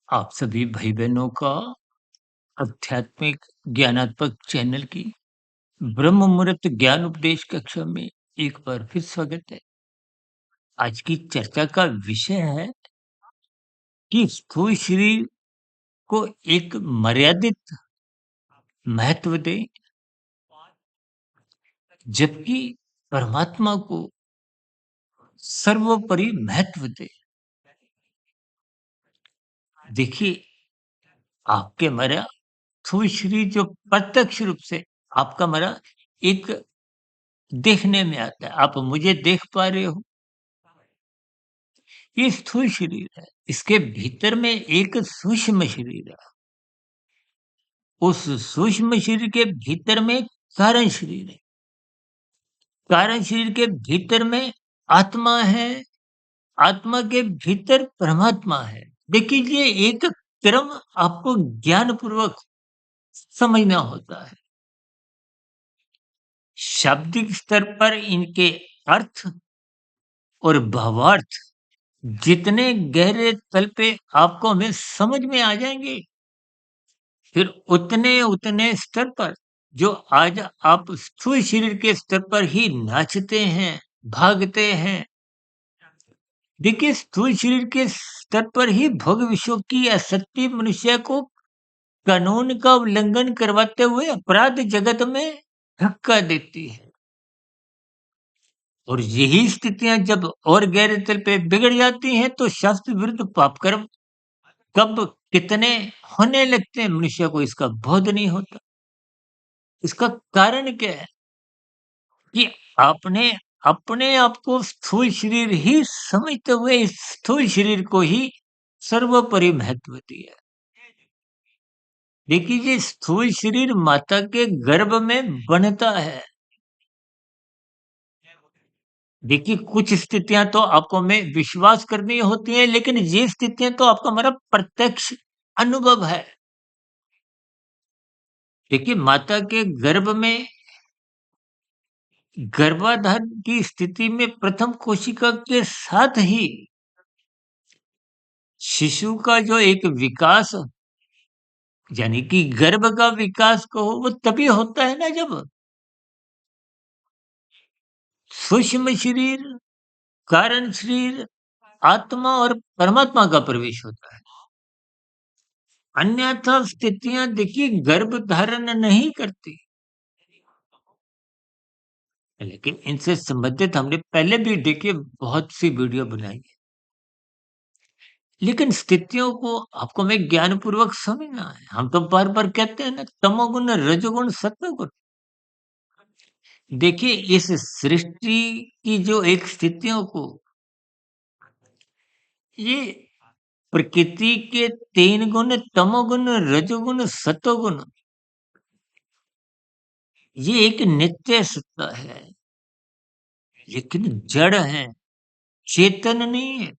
आप सभी भाई बहनों का आध्यात्मिक ज्ञानात्मक चैनल की ब्रह्म मुहूर्त ज्ञान उपदेश कक्षा में एक बार फिर स्वागत है। आज की चर्चा का विषय है कि स्थूल शरीर को एक मर्यादित महत्व दें, जबकि परमात्मा को सर्वोपरि महत्व दें। देखिए, आपके मरा स्थूल शरीर जो प्रत्यक्ष रूप से आपका मरा एक देखने में आता है। आप मुझे देख पा रहे हो, ये स्थूल शरीर है। इसके भीतर में एक सूक्ष्म शरीर है। उस सूक्ष्म शरीर के भीतर में कारण शरीर है। कारण शरीर के भीतर में आत्मा है। आत्मा के भीतर परमात्मा है। देखिए, ये एक क्रम आपको ज्ञान पूर्वक समझना होता है। शाब्दिक स्तर पर इनके अर्थ और भावार्थ जितने गहरे तल पे आपको हमें समझ में आ जाएंगे, फिर उतने स्तर पर जो आज आप स्थूल शरीर के स्तर पर ही नाचते हैं, भागते हैं। देखिए, स्थूल शरीर के स्तर पर ही भोग विषयों की आसक्ति मनुष्य को कानून का उल्लंघन करवाते हुए अपराध जगत में धक्का देती है। और यही स्थितियां जब और गहरे तल पे बिगड़ जाती हैं, तो शास्त्र विरुद्ध पाप कर्म कब कितने होने लगते हैं, मनुष्य को इसका बोध नहीं होता। इसका कारण क्या है कि आपने अपने आप को स्थूल शरीर ही समझते हुए इस स्थूल शरीर को ही सर्वोपरि महत्व दिया। देखिए, ये स्थूल शरीर माता के गर्भ में बनता है। देखिए, कुछ स्थितियां तो आपको में विश्वास करनी होती है, लेकिन ये स्थितियां तो आपका हमारा प्रत्यक्ष अनुभव है। देखिए, माता के गर्भ में गर्भाधान की स्थिति में प्रथम कोशिका के साथ ही शिशु का जो एक विकास, यानी कि गर्भ का विकास कहो, वो तभी होता है ना जब सूक्ष्म शरीर, कारण शरीर, आत्मा और परमात्मा का प्रवेश होता है। अन्यथा स्थितियां देखिए गर्भ धारण नहीं करती। लेकिन इनसे संबंधित हमने पहले भी देखिए बहुत सी वीडियो बनाई है। लेकिन स्थितियों को आपको में ज्ञान पूर्वक समझना है। हम तो बार बार कहते हैं ना, तमोगुण, रजोगुण, सत्वगुण। देखिए, इस सृष्टि की जो एक स्थितियों को, ये प्रकृति के 3 गुण, तमोगुण, रजोगुण, सत्वगुण, ये एक नित्य सत्ता है, लेकिन जड़ है, चेतन नहीं है।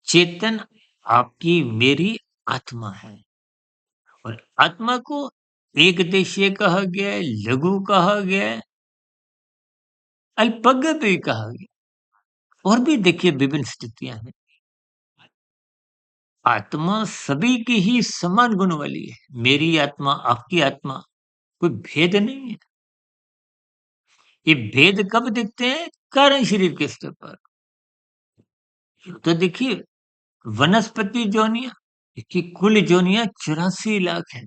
चेतन आपकी मेरी आत्मा है। और आत्मा को एक देशीय कहा गया है, लघु कहा गया है, अल्पज्ञ भी कहा गया। और भी देखिए विभिन्न स्थितियां हैं। आत्मा सभी की ही समान गुण वाली है। मेरी आत्मा, आपकी आत्मा, कोई भेद नहीं है। ये भेद कब दिखते हैं? कारण शरीर के स्तर पर। तो देखिए, वनस्पति जोनियां, देखिए कुल जोनियां 84 लाख है।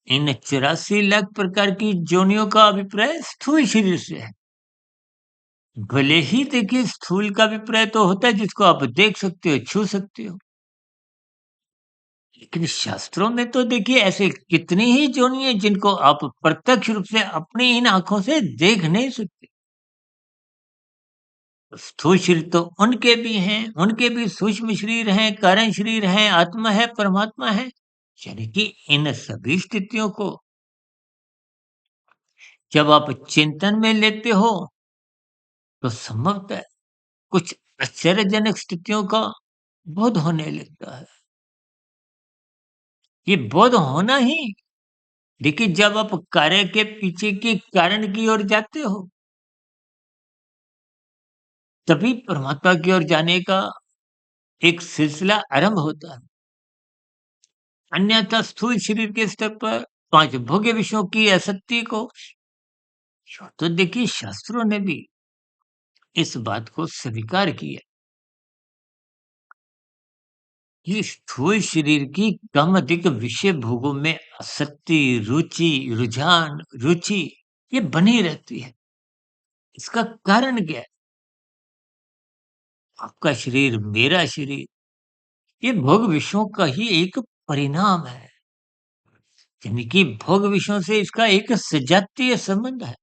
इन 84 लाख प्रकार की जोनियों का अभिप्राय स्थूल शरीर से है। भले ही देखिए स्थूल का अभिप्राय तो होता है जिसको आप देख सकते हो, छू सकते हो। लेकिन शास्त्रों में तो देखिए ऐसे कितनी ही जोनी है जिनको आप प्रत्यक्ष रूप से अपनी इन आंखों से देख नहीं सकते। स्थूल शरीर तो उनके भी हैं, उनके भी सूक्ष्म शरीर हैं, कारण शरीर हैं, आत्मा है, परमात्मा है। यानी कि इन सभी स्थितियों को जब आप चिंतन में लेते हो, तो संभवतः कुछ आश्चर्यजनक स्थितियों का बोध होने लगता है। ये बोध होना ही, देखिए जब आप कार्य के पीछे के कारण की ओर जाते हो, तभी परमात्मा की ओर जाने का एक सिलसिला आरंभ होता है। अन्यथा स्थूल शरीर के स्तर पर 5 भोग्य विषयों की आसक्ति को तो देखिए शास्त्रों ने भी इस बात को स्वीकार किया कि स्थूल शरीर की कम अधिक विषय भोगों में आसक्ति, रुचि, रुझान, रुचि ये बनी रहती है। इसका कारण क्या है? आपका शरीर, मेरा शरीर, ये भोग विषयों का ही एक परिणाम है। यानी कि भोग विषयों से इसका एक सजातीय संबंध है।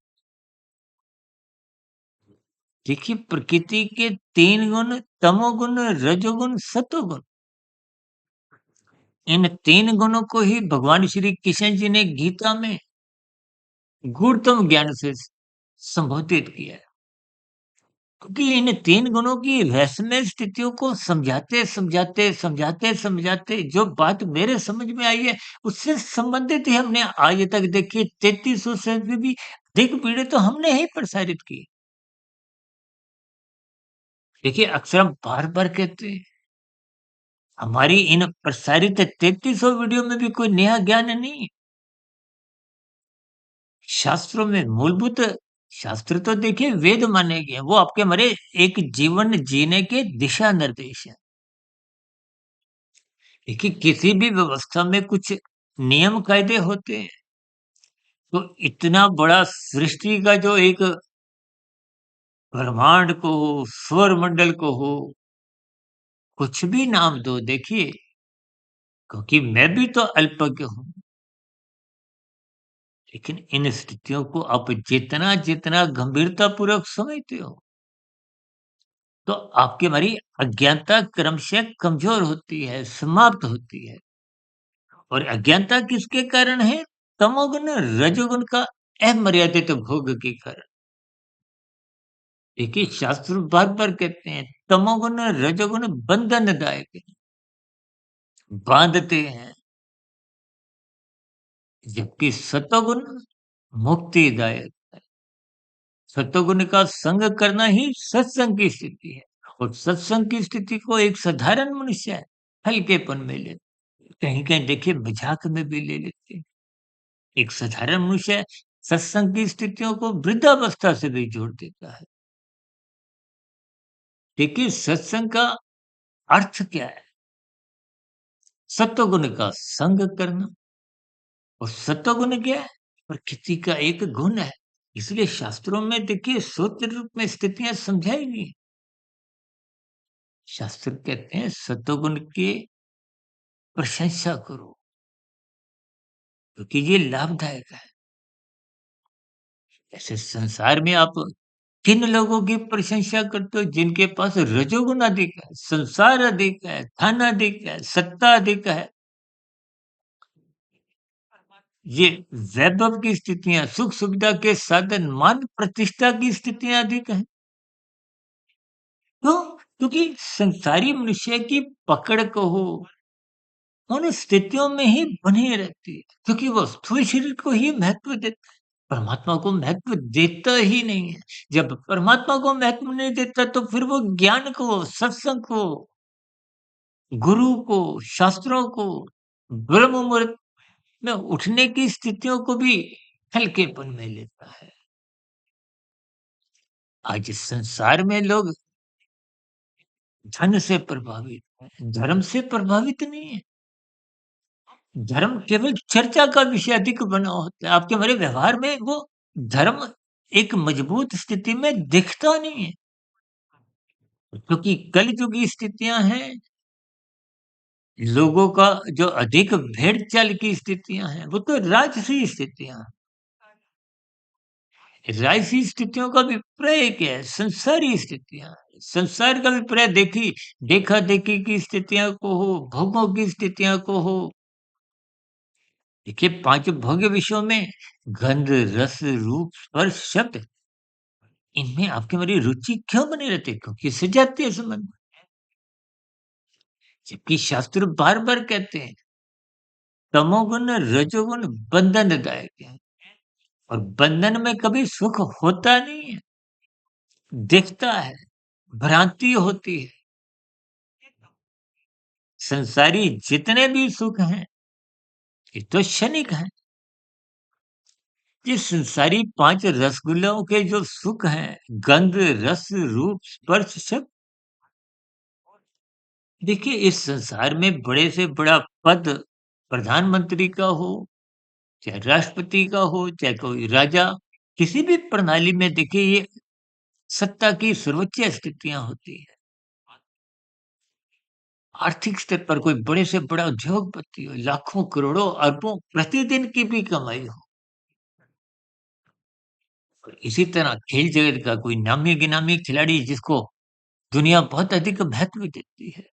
देखिए प्रकृति के 3 गुण तमोगुण, रजोगुण, सतोगुण इन 3 गुणों को ही भगवान श्री कृष्ण जी ने गीता में गूढ़तम ज्ञान से संबोधित किया है। क्योंकि इन 3 गुणों की रहस्यमय स्थितियों को समझाते जो बात मेरे समझ में आई है, उससे संबंधित ही हमने आज तक देखिए 3300 से भी अधिक पीढ़ी तो हमने ही प्रसारित की। देखिए अक्सर हम बार-बार कहते हैं, हमारी इन प्रसारित 3300 वीडियो में भी कोई नया ज्ञान नहीं है। शास्त्रों में मूलभूत शास्त्र तो देखिए वेद माने गए हैं, वो आपके हमारे एक जीवन जीने के दिशा निर्देश हैं। देखिए किसी भी व्यवस्था में कुछ नियम कायदे होते हैं, तो इतना बड़ा सृष्टि का जो एक ब्रह्मांड को हो, सौर मंडल को हो, कुछ भी नाम दो देखिए, क्योंकि मैं भी तो अल्पज्ञ हूँ। लेकिन इन स्थितियों को आप जितना गंभीरतापूर्वक समझते हो, तो आपकी हमारी अज्ञानता क्रमशः कमज़ोर होती है, समाप्त होती है। और अज्ञानता किसके कारण है? तमोगुण, रजोगुण का अमर्यादित भोग के कारण। देखिए शास्त्र बार-बार कहते हैं, तमोगुण, रजोगुण बंधनदायक है, बाँधते हैं, जबकि सतोगुण मुक्तिदायक है। सतोगुण का संग करना ही सत्संग की स्थिति है और सत्संग की स्थिति को एक साधारण मनुष्य है, हल्केपन में ले कहीं-कहीं देखिए मज़ाक में भी ले लेते हैं। एक साधारण मनुष्य सत्संग की स्थितियों को वृद्धावस्था से भी जोड़ देता है। देखिए सत्संग का अर्थ क्या है? सत्वगुण का संग करना और सत्वगुण क्या है? प्रकृति का एक गुण है। इसलिए शास्त्रों में देखिए सूत्र रूप में स्थितियाँ समझाई गई हैं। शास्त्र कहते हैं सत्वगुण की प्रशंसा करो, क्योंकि ये लाभदायक है। ऐसे संसार में आप किन लोगों की प्रशंसा करते हो जिनके पास रजोगुण अधिक है, संसार अधिक है, धन अधिक है, सत्ता अधिक है। ये वैभव की स्थितियाँ, सुख-सुविधा के साधन, मान प्रतिष्ठा की स्थितियाँ अधिक हैं। क्यों? क्योंकि संसारी मनुष्य की पकड़ कहो, उन स्थितियों में ही बनी रहती है, क्योंकि वो स्थूल शरीर को ही महत्व देता है, परमात्मा को महत्व देता ही नहीं है। जब परमात्मा को महत्व नहीं देता तो फिर वो ज्ञान को, सत्संग को, गुरु को, शास्त्रों को, ब्रह्म मुहूर्त में उठने की स्थितियों को भी हल्केपन में लेता है। आज इस संसार में लोग धन से प्रभावित हैं, धर्म से प्रभावित नहीं है। धर्म केवल चर्चा का विषय अधिक बना होता है। आपके हमारे व्यवहार में वो धर्म एक मजबूत स्थिति में दिखता नहीं है, क्योंकि कलयुग की स्थितियाँ हैं, लोगों का जो अधिक भेड़-चाल की स्थितियाँ हैं, वो तो राजसी स्थितियाँ हैं। राजसी स्थितियों का विपर्य क्या है? संसारी स्थितियाँ। संसार का विपर्य देखा-देखी की स्थितियाँ को हो, भोगों की स्थितियाँ को हो, देखिए 5 भोग्य विषयों में गंध, रस, रूप, स्पर्श, शब्द इनमें आपकी हमारी रुचि क्यों बनी रहती है? क्योंकि इससे जातीय संबंध। जबकि शास्त्र बार-बार कहते हैं तमोगुण, रजोगुण बंधनदायक है और बंधन में कभी सुख होता नहीं है, दिखता है, भ्रांति होती है। संसारी जितने भी सुख हैं, ये तो क्षणिक हैं। ये संसारी 5 रसगुल्लों के जो सुख हैं, गंध, रस, रूप, स्पर्श, शब्द, देखिए इस संसार में बड़े से बड़ा पद प्रधानमंत्री का हो, चाहे राष्ट्रपति का हो, चाहे कोई राजा, किसी भी प्रणाली में देखिए ये सत्ता की सर्वोच्च स्थितियाँ होती हैं। आर्थिक स्तर पर कोई बड़े से बड़ा उद्योगपति हो, लाखों, करोड़ों, अरबों प्रतिदिन की भी कमाई हो। और इसी तरह खेल जगत का कोई नामी-गिनामी खिलाड़ी जिसको दुनिया बहुत अधिक महत्व देती है,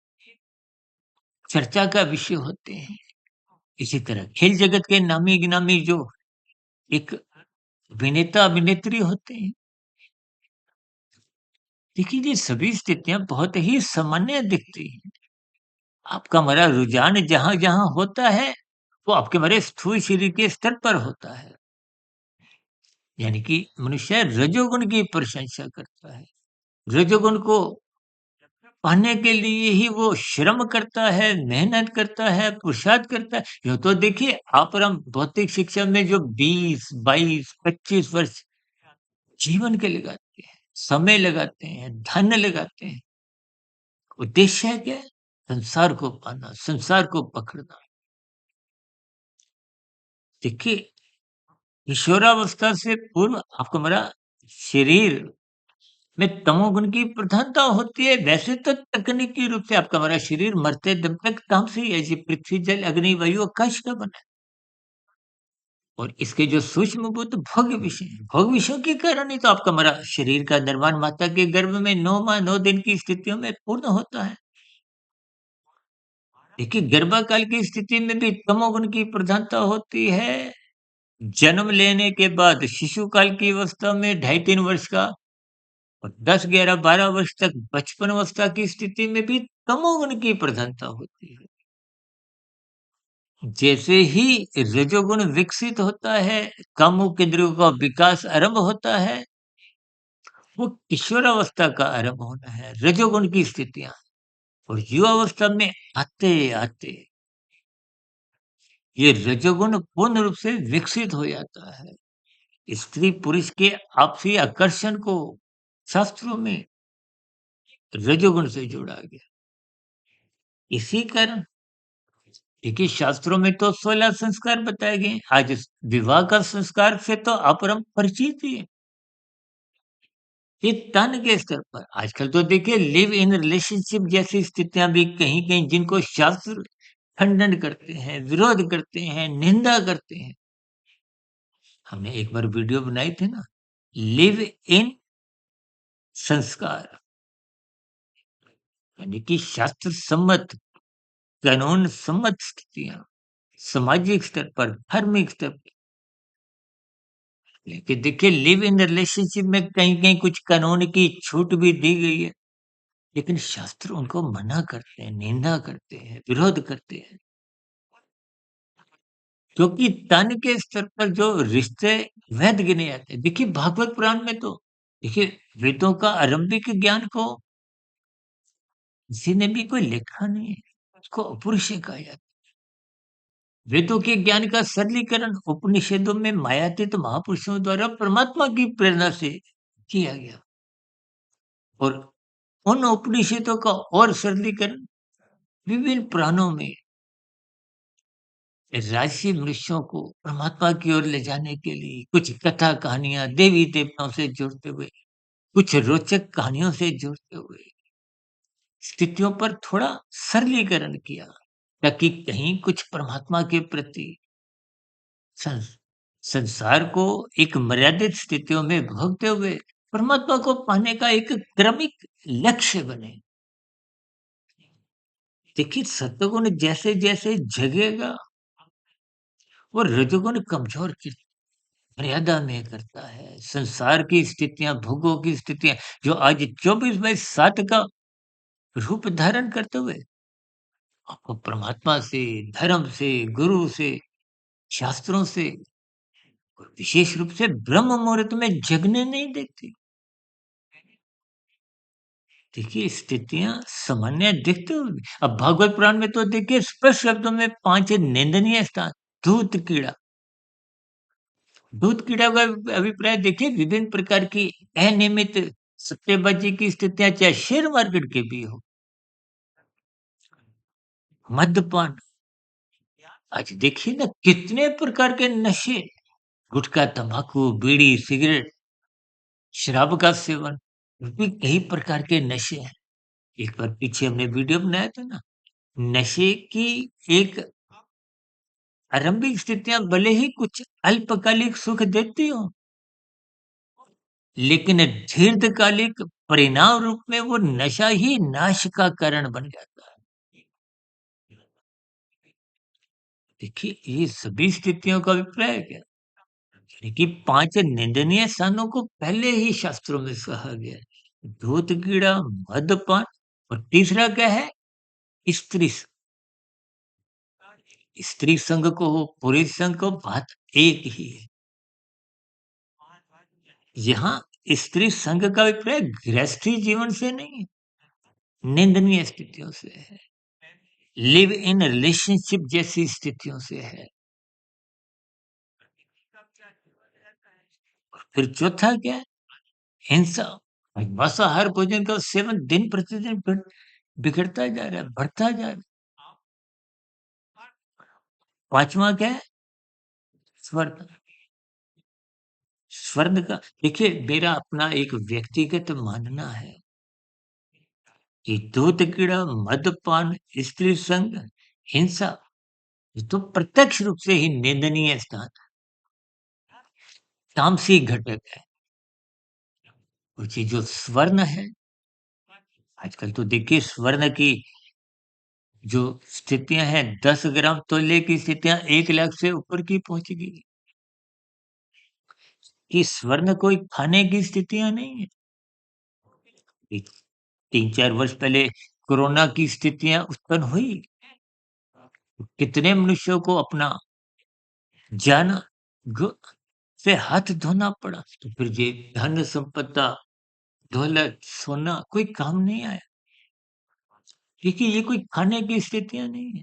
चर्चा का विषय होते हैं। इसी तरह खेल जगत के नामी-गिनामी जो एक अभिनेता-अभिनेत्री होते हैं, देखिए ये सभी स्थितियाँ बहुत ही सामान्य दिखती हैं। आपका हमारा रुझान जहाँ-जहाँ होता है, वो आपके हमारे स्थूल शरीर के स्तर पर होता है। यानी कि मनुष्य रजोगुण की प्रशंसा करता है। रजोगुण को पाने के लिए ही वो श्रम करता है, मेहनत करता है, पुरुषार्थ करता है। यूँ तो देखिए आप और हम भौतिक शिक्षा में जो 20, 22, 25 वर्ष जीवन के लगाते हैं, समय लगाते हैं, धन लगाते हैं, उद्देश्य क्या है? संसार को पाना, संसार को पकड़ना। देखिए, किशोरावस्था से पूर्व आपका हमारा शरीर में तमोगुण की प्रधानता होती है। वैसे तो तकनीकी रूप से आपका हमारा शरीर मरते दम तक तामसी है, ये पृथ्वी, जल, अग्नि, वायु, आकाश का बना है। और इसके जो सूक्ष्मभूत भोग्य विषय हैं, भोग विषयों के कारण ही तो आपका हमारा शरीर का निर्माण माता के गर्भ में 9 माह 9 दिन की स्थितियों में पूर्ण होता है। देखिए, गर्भाकाल की स्थिति में भी तमोगुण की प्रधानता होती है। जन्म लेने के बाद शिशु काल की अवस्था में ढाई 3 वर्ष का और 10, 11, 12 वर्ष तक बचपन अवस्था की स्थिति में भी तमोगुण की प्रधानता होती है। जैसे ही रजोगुण विकसित होता है, कामुक इंद्रियों का विकास आरंभ होता है, वो किशोरावस्था का आरंभ होना है, रजोगुण की स्थितियाँ। और युवावस्था में आते-आते ये रजोगुण पूर्ण रूप से विकसित हो जाता है। स्त्री-पुरुष के आपसी आकर्षण को शास्त्रों में रजोगुण से जोड़ा गया। इसी कारण देखिए शास्त्रों में तो 16 संस्कार बताए गए हैं। आज इस विवाह का संस्कार से तो अपरम परिचित ही है। ये तन के स्तर पर आजकल तो देखिए लिव इन रिलेशनशिप जैसी स्थितियां भी कहीं-कहीं जिनको शास्त्र खंडन करते हैं, विरोध करते हैं, निंदा करते हैं। हमने एक बार वीडियो बनाई थी ना, लिव इन संस्कार यानी कि शास्त्र सम्मत, कानून सम्मत स्थितियां सामाजिक स्तर पर, धार्मिक स्तर पर। लेकिन देखिए लिव इन रिलेशनशिप में कहीं-कहीं कुछ कानून की छूट भी दी गई है, लेकिन शास्त्र उनको मना करते हैं, निंदा करते हैं, विरोध करते हैं। क्योंकि तन के स्तर पर जो रिश्ते वैध गिने जाते हैं। देखिए भागवत पुराण में तो देखिए वेदों का आरंभिक ज्ञान को किसी ने भी कोई लिखा नहीं है। उसको अपौरुषेय कहा जाता है। वेदों के ज्ञान का सरलीकरण उपनिषदों में मायातीत महापुरुषों द्वारा परमात्मा की प्रेरणा से किया गया और उन उपनिषदों का और सरलीकरण विभिन्न पुराणों में राजसी मनुष्यों को परमात्मा की ओर ले जाने के लिए कुछ कथा कहानियां देवी देवताओं से जोड़ते हुए कुछ रोचक कहानियों से जोड़ते हुए स्थितियों पर थोड़ा सरलीकरण किया ताकि कहीं कुछ परमात्मा के प्रति संस, संसार को एक मर्यादित स्थितियों में भोगते हुए परमात्मा को पाने का एक क्रमिक लक्ष्य बने। देखिए सत्वगुण जैसे जैसे जगेगा वो रजोगुण कमजोर की मर्यादा में करता है। संसार की स्थितियाँ, भोगों की स्थितियाँ जो आज 24/7 का रूप धारण करते हुए आपको परमात्मा से, धर्म से, गुरु से, शास्त्रों से और विशेष रूप से ब्रह्म मुहूर्त में जगने नहीं देती। देखिए स्थितियाँ सामान्य दिखते हुए भी अब भागवत पुराण में तो देखिए स्पष्ट शब्दों में 5 निंदनीय स्थान, धूत कीड़ा। दूध कीड़ा का अभिप्राय देखिए विभिन्न प्रकार की अनियमित सट्टेबाजी की स्थितियां चाहे शेयर मार्केट के भी हो, मद्यपान। आज देखिए ना कितने प्रकार के नशे, गुटखा, तंबाकू, बीड़ी, सिगरेट, शराब का सेवन, भी कई प्रकार के नशे हैं। एक बार पीछे हमने वीडियो बनाया था ना, नशे की एक आरंभिक स्थितियां भले ही कुछ अल्पकालिक सुख देती हो, लेकिन दीर्घकालिक परिणाम रूप में वो नशा ही नाश का कारण बन जाता है। देखिए, ये सभी स्थितियों का अभिप्राय है क्या? यानी कि 5 निंदनीय स्थानों को पहले ही शास्त्रों में कहा गया है। धूत कीड़ा, मद्यपान और तीसरा क्या है? स्त्री स स्त्री संग को हो, पुरुष संग को बात एक ही है। यहाँ स्त्री संग का अभिप्राय गृहस्थी जीवन से नहीं है, निंदनीय स्थितियों से है। लिव इन रिलेशनशिप जैसी स्थितियों से है। फिर चौथा क्या है? हिंसा। मांसाहार भोजन का सेवन दिन प्रतिदिन बिगड़ता जा रहा है, बढ़ता जा रहा है। पांचवा क्या है? स्वर्ण। स्वर्ण का देखिए मेरा अपना एक व्यक्तिगत मानना है कि दूध कीड़ा, मद्यपान, स्त्री संग, हिंसा, ये तो प्रत्यक्ष रूप से ही निंदनीय स्थान, तामसिक घटक है। और ये जो स्वर्ण है, आजकल तो देखिए स्वर्ण की जो स्थितियाँ हैं 10 ग्राम तौले की स्थितियाँ 1 लाख से ऊपर की पहुँच गई। ये स्वर्ण कोई खाने की स्थितियाँ नहीं है। ये 3-4 वर्ष पहले कोरोना की स्थितियाँ उत्पन्न हुई। कितने मनुष्यों को अपना जान ग से हाथ धोना पड़ा। तो फिर ये धन संपदा, दौलत, सोना कोई काम नहीं आया। देखिए ये कोई खाने की स्थितियाँ नहीं है।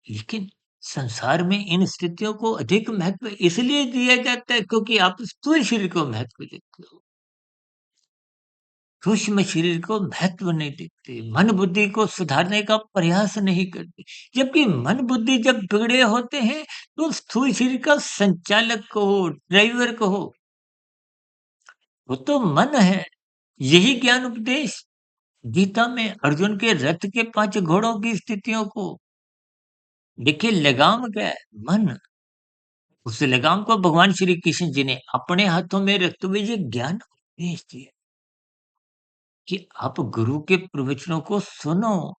लेकिन संसार में इन स्थितियों को अधिक महत्व इसलिए दिया जाता है क्योंकि आप स्थूल शरीर को महत्व देते हो, सूक्ष्म शरीर को महत्व नहीं देते, मन बुद्धि को सुधारने का प्रयास नहीं करते। जबकि मन बुद्धि जब बिगड़े होते हैं तो स्थूल शरीर का संचालक कहो, ड्राइवर कहो, वो तो मन है। यही ज्ञान उपदेश गीता में अर्जुन के रथ के 5 घोड़ों की स्थितियों को देखिए लगाम क्या है? मन। उस लगाम को भगवान श्री कृष्ण जी ने अपने हाथों में रखते हुए ये ज्ञान उपदेश दिया कि आप गुरु के प्रवचनों को सुनो,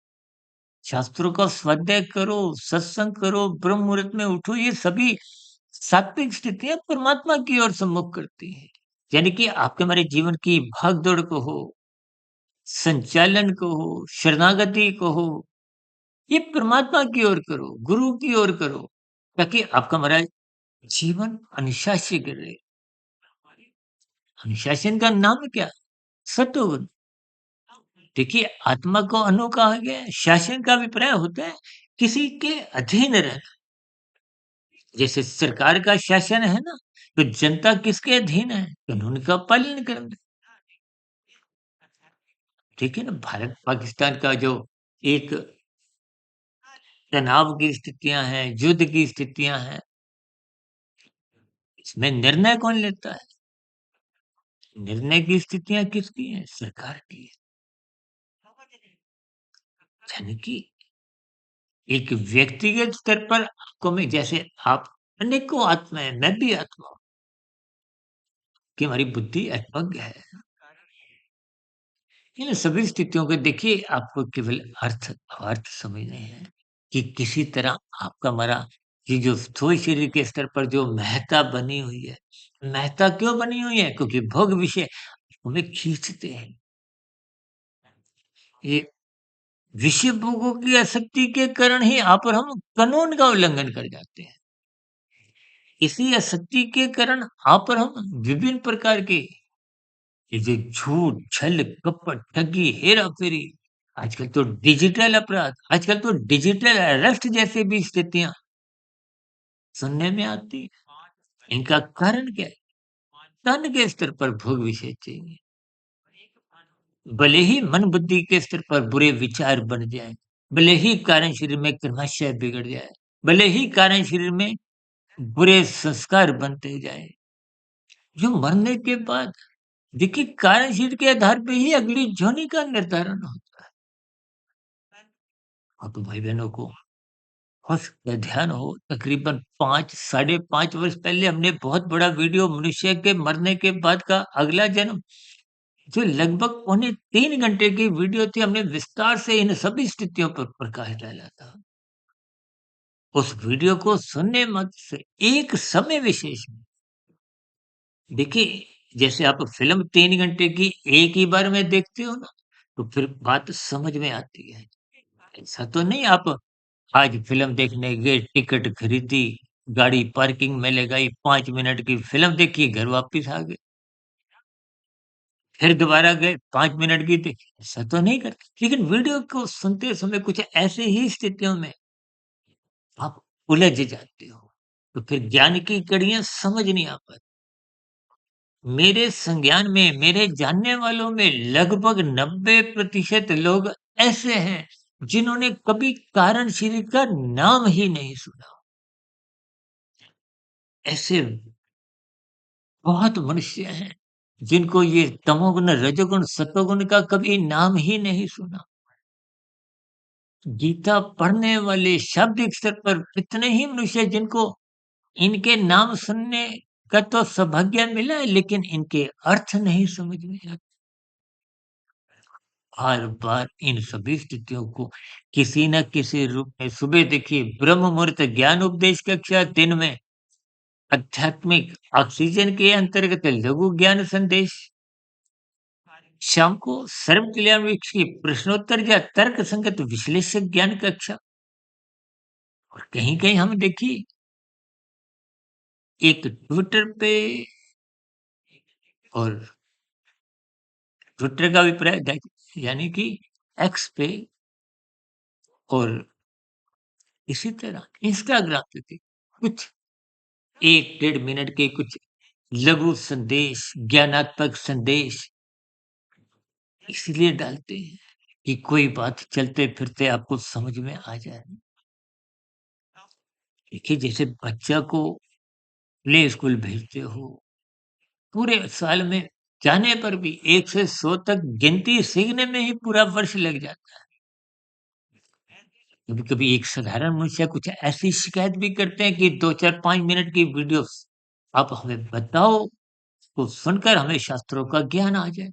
शास्त्रों का स्वाध्याय करो, सत्संग करो, ब्रह्म मुहूर्त में उठो। ये सभी सात्विक स्थितियां परमात्मा की ओर सम्मुख करती हैं। यानी कि आपके हमारे जीवन की भाग दौड़ को हो, संचालन को हो, शरणागति को हो, ये परमात्मा की ओर करो, गुरु की ओर करो, ताकि आपका हमारा जीवन अनुशासित रहे। अनुशासन का नाम क्या? सत्वगुण। देखिए आत्मा को अनु कहा गया है, शासन का अभिप्राय होता है किसी के अधीन रहना। जैसे सरकार का शासन है ना, तो जनता किसके अधीन है? कानून का पालन करना। ठीक है ना, भारत पाकिस्तान का जो एक तनाव की स्थितियां हैं, युद्ध की स्थितियां हैं, इसमें निर्णय कौन लेता है? निर्णय की स्थितियां किसकी हैं? सरकार की है। यानी कि एक व्यक्तिगत स्तर पर आपको में जैसे आप अनेकों आत्मा है, मैं भी आत्मा हूं, कि हमारी बुद्धि अल्पज्ञ है। इन सभी स्थितियों को देखिए आपको केवल अर्थ समझने हैं कि किसी तरह आपका हमारा ये जो स्थूल शरीर के स्तर पर जो महत्ता बनी हुई है, महत्ता क्यों बनी हुई है? क्योंकि भोग विषय हमें खींचते हैं। ये विषय भोगों की आसक्ति के कारण ही आप और हम कानून का उल्लंघन कर जाते हैं। इसी आसक्ति के कारण आप और हम विभिन्न प्रकार के ये जो झूठ, छल, कपट, ठगी, हेरा-फेरी, आजकल तो डिजिटल अपराध, आजकल तो डिजिटल अरेस्ट जैसी भी स्थितियाँ सुनने में आती हैं। इनका कारण क्या है? तन के स्तर पर भोग विषय चाहिए। भले ही मन बुद्धि के स्तर पर बुरे विचार बन जाएँ, भले ही कारण शरीर में क्रमशः बिगड़ जाए, भले ही कारण शरीर में बुरे संस्कार बनते जाएँ, जो मरने के बाद देखिए कारण शरीर के आधार पे ही अगली जोनी का निर्धारण होता है। हाँ, तो भाई-बहनों को हो सकता है ध्यान हो तकरीबन 5 साढ़े 5 वर्ष पहले हमने बहुत बड़ा वीडियो मनुष्य के मरने के बाद का अगला जन्म जो लगभग पौने 3 घंटे की वीडियो थी, हमने विस्तार से इन सभी स्थितियों पर प्रकाश डाला था। उस वीडियो को सुनने मात्र से एक समय विशेष में देखिए, जैसे आप फ़िल्म 3 घंटे की एक ही बार में देखते हो ना, तो फिर बात समझ में आती है। ऐसा तो नहीं आप आज फ़िल्म देखने गए, टिकट खरीदी, गाड़ी पार्किंग में लगाई, 5 मिनट की फ़िल्म देखी, घर वापस आ गए। फिर दोबारा गए, 5 मिनट की देखी, ऐसा तो नहीं करते। लेकिन वीडियो को सुनते समय कुछ ऐसे ही स्थितियों में आप उलझ जाते हो, तो फिर ज्ञान की कड़ियाँ समझ नहीं आ पाती। मेरे संज्ञान में, मेरे जानने वालों में लगभग 90% लोग ऐसे हैं, जिन्होंने कभी कारणशील का नाम ही नहीं सुना। ऐसे बहुत मनुष्य हैं, जिनको ये तमोगुण, रजोगुण, सतोगुण का कभी नाम ही नहीं सुना। गीता पढ़ने वाले शाब्दिक स्तर पर कितने ही मनुष्य हैं जिनको इनके नाम सुनने का तो सौभाग्य मिला है, लेकिन इनके अर्थ नहीं समझ में आते। हर बार इन सभी स्थितियों को किसी न किसी रूप में सुबह देखिए ब्रह्म मुहूर्त ज्ञान उपदेश कक्षा, दिन में आध्यात्मिक ऑक्सीजन के अंतर्गत लघु ज्ञान संदेश, शाम को सर्व कल्याण वृक्ष की प्रश्नोत्तर या तर्क संगत विश्लेषक ज्ञान कक्षा। और कहीं कहीं हम देखिए एक ट्विटर पे और ट्विटर का अभिप्राय यानी कि एक्स पे और इसी तरह इंस्टाग्राम पे भी कुछ 1 डेढ़ मिनट के कुछ लघु संदेश, ज्ञानात्मक संदेश इसलिए डालते हैं कि कोई बात चलते-फिरते आपको समझ में आ जाए। देखिए जैसे बच्चा को प्ले स्कूल भेजते हो, पूरे साल में जाने पर भी 1 से 100 तक गिनती सीखने में ही पूरा वर्ष लग जाता है। कभी-कभी एक साधारण मनुष्य कुछ ऐसी शिकायत भी करते हैं कि 2, 4, 5 मिनट की वीडियोस आप हमें बताओ, तो सुनकर हमें शास्त्रों का ज्ञान आ जाए।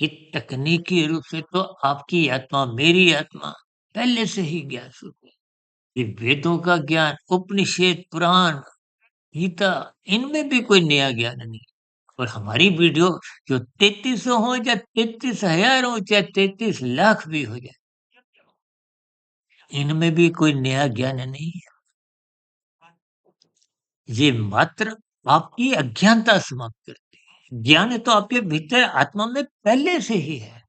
ये तकनीकी रूप से तो आपकी आत्मा, मेरी आत्मा पहले से ही ज्ञान शुद्ध है। ये वेदों का ज्ञान, उपनिषद, पुराण, गीता इनमें भी कोई नया ज्ञान नहीं। और हमारी वीडियो जो 3300 हो या 33,000 हो चाहे 33 लाख भी हो जाए, इनमें भी कोई नया ज्ञान नहीं है। ये मात्र आपकी अज्ञानता समाप्त करती है। ज्ञान तो आपके भीतर आत्मा में पहले से ही है।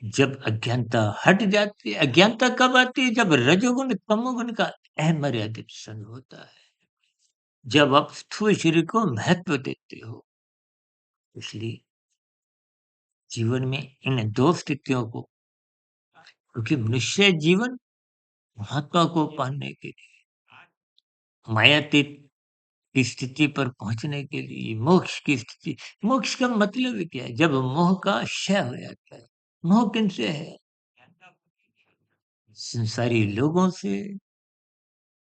जब अज्ञानता हट जाती है, अज्ञानता कब आती है? जब रजोगुण, तमोगुण का अमर्यादित संग होता है। जब आप स्थूल शरीर को महत्व देते हो। इसलिए जीवन में इन 2 स्थितियों को क्योंकि मनुष्य जीवन महात्मा को पाने के लिए, मायातीत की स्थिति पर पहुँचने के लिए, मोक्ष की स्थिति मोक्ष का मतलब क्या है? जब मोह का क्षय हो जाता है। मोह किनसे है? संसारी लोगों से,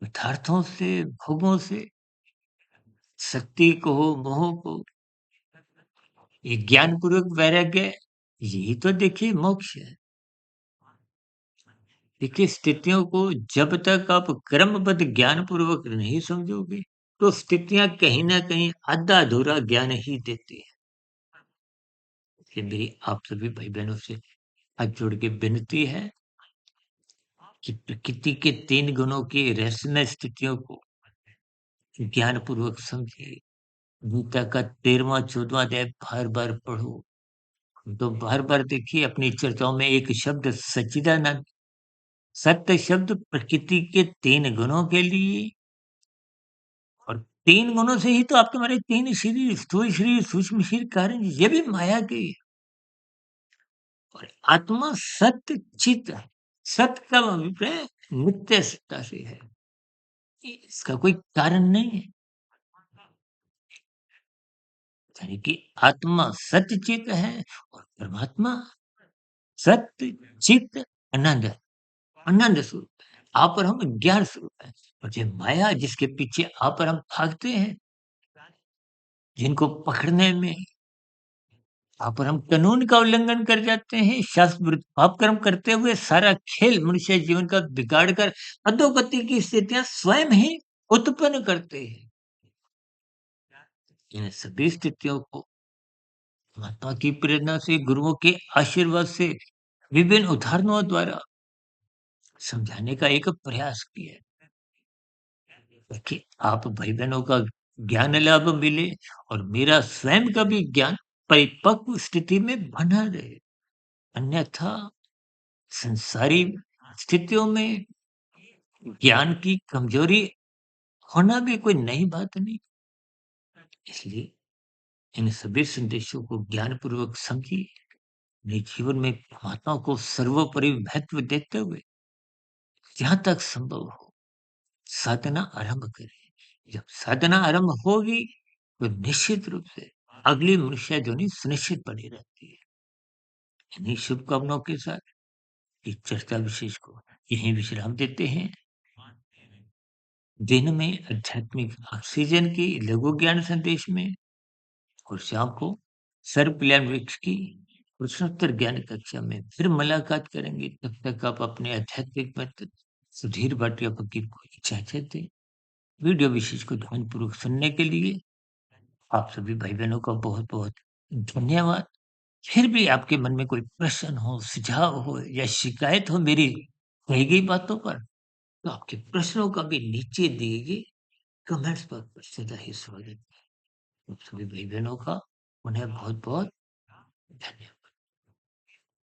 पदार्थों से, भोगों से, शक्ति को, मोह को, ये ज्ञानपूर्वक वैराग्य, यही तो देखिए मोक्ष है। देखिए स्थितियों को जब तक आप क्रमबद्ध ज्ञानपूर्वक नहीं समझोगे, तो स्थितियाँ कहीं न कहीं आधा-अधूरा ज्ञान ही देती हैं। इसलिए मेरी आप सभी भाई-बहनों से हाथ जोड़ के विनती है कि प्रकृति के 3 गुणों की रहस्यमय स्थितियों को ज्ञानपूर्वक समझिए। गीता का 13वां 14वां अध्याय बार-बार पढ़ो। तो बार-बार देखिए अपनी चर्चाओं में एक शब्द सच्चिदानंद, सत्य शब्द प्रकृति के 3 गुणों के लिए और 3 गुणों से ही तो आपके हमारे 3 शरीर, स्थूल शरीर, सूक्ष्म शरीर, कारण ये भी माया के ही है। और आत्मा सत्य चित है। सत्य का अभिप्राय नित्य सत्ता से है। इसका कोई कारण नहीं है। यानी कि आत्मा सत्य चित है और परमात्मा सत्य चित आनंद है। आनंद स्वरूप है। आप और हम ज्ञान स्वरूप है। और ये माया जिसके पीछे आप और हम भागते हैं, जिनको पकड़ने में आप और हम कानून का उल्लंघन कर जाते हैं, शास्त्र विरुद्ध पाप कर्म करते हुए सारा खेल मनुष्य जीवन का बिगाड़ कर अधोगति की स्थितियाँ स्वयं ही उत्पन्न करते हैं। इन सभी स्थितियों को महात्मा की प्रेरणा से, गुरुओं के आशीर्वाद से, विभिन्न उदाहरणों द्वारा समझाने का एक प्रयास किया है। ताकि आप भाई-बहनों का ज्ञान लाभ मिले और मेरा स्वयं का भी ज्ञान परिपक्व स्थिति में बना रहे। अन्यथा संसारी स्थितियों में ज्ञान की कमजोरी होना भी कोई नई बात नहीं। इसलिए इन सभी संदेशों को ज्ञानपूर्वक समझिए, अपने जीवन में परमात्मा को सर्वोपरि महत्व देते हुए जहाँ तक संभव हो साधना आरंभ करें। जब साधना आरंभ होगी तो निश्चित रूप से अगली मनुष्य ध्वनि सुनिश्चित बनी रहती है। इन्हीं शुभकामनाओं के साथ इस चर्चा विशेष को यहीं विश्राम देते हैं। दिन में आध्यात्मिक ऑक्सीजन की लघु ज्ञान संदेश में और शाम को सर्व कल्याण वृक्ष की प्रश्नोत्तर ज्ञान कक्षा में फिर मुलाकात करेंगे। तब तक आप अपने आध्यात्मिक मित्र सुधीर भाटिया की को इजाजत दें। वीडियो विशेष को ध्यानपूर्वक सुनने के लिए आप सभी भाई बहनों का बहुत बहुत धन्यवाद। फिर भी आपके मन में कोई प्रश्न हो, सुझाव हो या शिकायत हो मेरी कही गई बातों पर, तो आपके प्रश्नों का भी नीचे दिए गए कमेंट्स पर सदा ही स्वागत है। आप सभी भाई बहनों का उन्हें बहुत बहुत धन्यवाद।